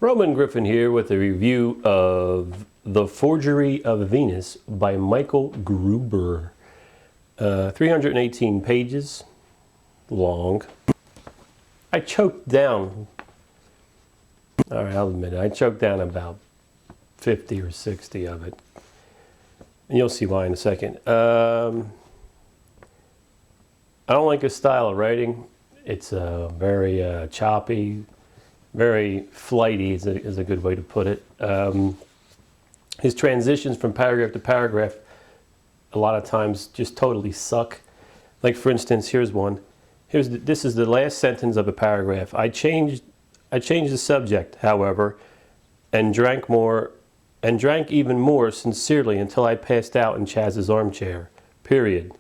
Roman Griffen here with a review of The Forgery of Venus by Michael Gruber. 318 pages long. I choked down, alright, I'll admit it, I choked down about 50 or 60 of it. And you'll see why in a second. I don't like his style of writing. It's very choppy, very flighty is a good way to put it. His transitions from paragraph to paragraph a lot of times just totally suck. Like for instance, here's one. This is the last sentence of a paragraph. I changed the subject, however, and drank even more sincerely until I passed out in Chaz's armchair. Period.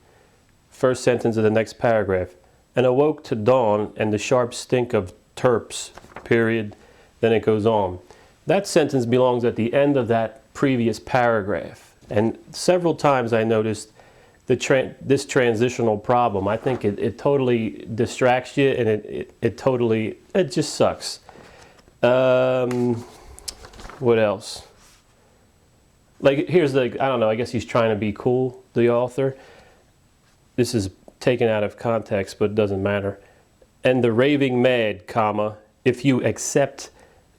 First sentence of the next paragraph. And awoke to dawn and the sharp stink of terps. Period. Then it goes on. That sentence belongs at the end of that previous paragraph. And several times I noticed this transitional problem. I think it totally distracts you, and it just sucks. What else? Like here's I don't know, I guess he's trying to be cool, the author. This is taken out of context, but it doesn't matter. And the raving mad, comma, if you accept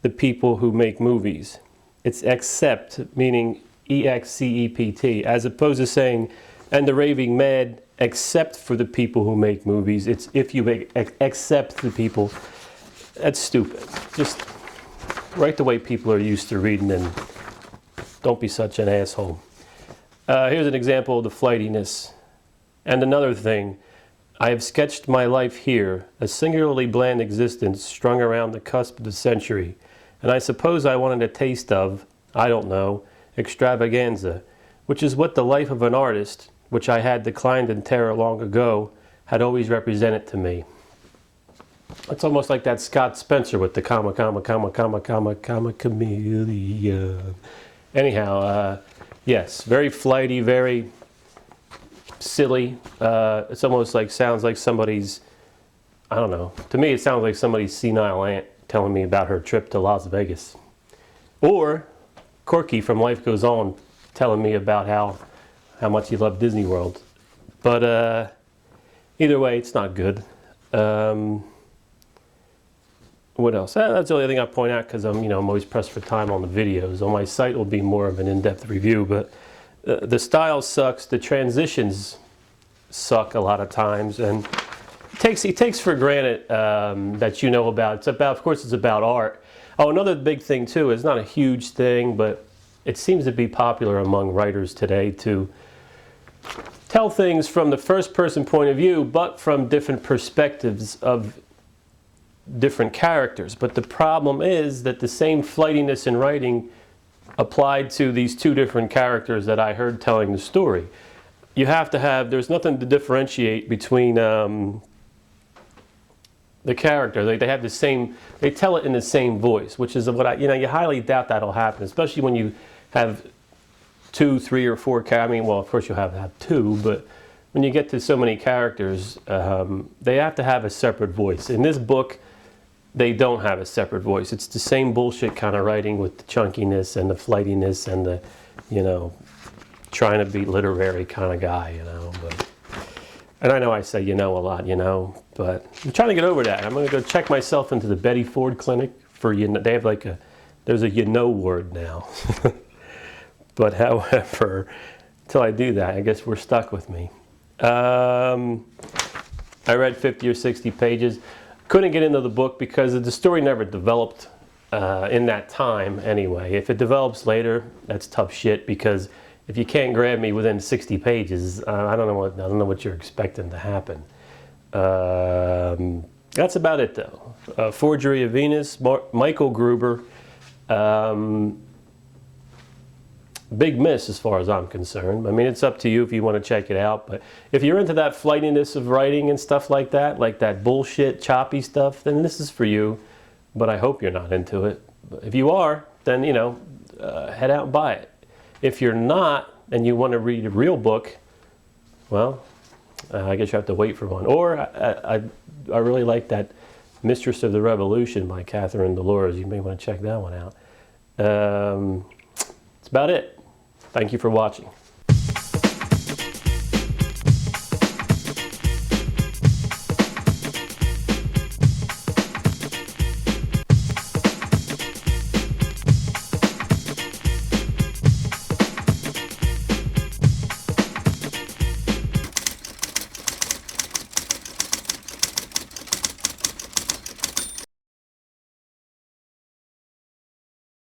the people who make movies. It's accept, meaning E-X-C-E-P-T, as opposed to saying, and the raving mad, except for the people who make movies. It's if you accept the people. That's stupid. Just write the way people are used to reading and don't be such an asshole. Here's an example of the flightiness. And another thing, I have sketched my life here, a singularly bland existence strung around the cusp of the century. And I suppose I wanted a taste of, I don't know, extravaganza, which is what the life of an artist, which I had declined in terror long ago, had always represented to me. It's almost like that Scott Spencer with the comma, chameleon. Anyhow, yes, very flighty, very silly. It's almost like, sounds like somebody's, I don't know, to me it sounds like somebody's senile aunt telling me about her trip to Las Vegas. Or Corky from Life Goes On telling me about how much he loved Disney World. But either way, it's not good. What else? That's the only thing I point out because I'm always pressed for time on the videos. On my site will be more of an in-depth review, but the style sucks. The transitions suck a lot of times, and he takes for granted that you know about. It's about, of course, it's about art. Oh, another big thing too. It's not a huge thing, but it seems to be popular among writers today to tell things from the first-person point of view, but from different perspectives of different characters. But the problem is that the same flightiness in writing applied to these two different characters that I heard telling the story. You have to have, there's nothing to differentiate between the character. They have the same, they tell it in the same voice, which is what you highly doubt that'll happen, especially when you have 2, 3, or 4 characters. I mean, well, of course you'll have to have 2, but when you get to so many characters, they have to have a separate voice. In this book, they don't have a separate voice. It's the same bullshit kind of writing with the chunkiness and the flightiness and the, trying to be literary kind of guy, But, and I know I say a lot, but I'm trying to get over that. I'm going to go check myself into the Betty Ford Clinic for, they have like there's a word now. But however, until I do that, I guess we're stuck with me. I read 50 or 60 pages. Couldn't get into the book because the story never developed in that time anyway. If it develops later, that's tough shit, because if you can't grab me within 60 pages, I don't know what you're expecting to happen. That's about it though. Forgery of Venus, Michael Gruber. Big miss as far as I'm concerned. I mean, it's up to you if you want to check it out, but if you're into that flightiness of writing and stuff like that bullshit choppy stuff, then this is for you, but I hope you're not into it. But if you are, then head out and buy it. If you're not and you want to read a real book, well, I guess you have to wait for one. Or I really like that Mistress of the Revolution by Catherine Dolores. You may want to check that one out. That's about it. Thank you for watching.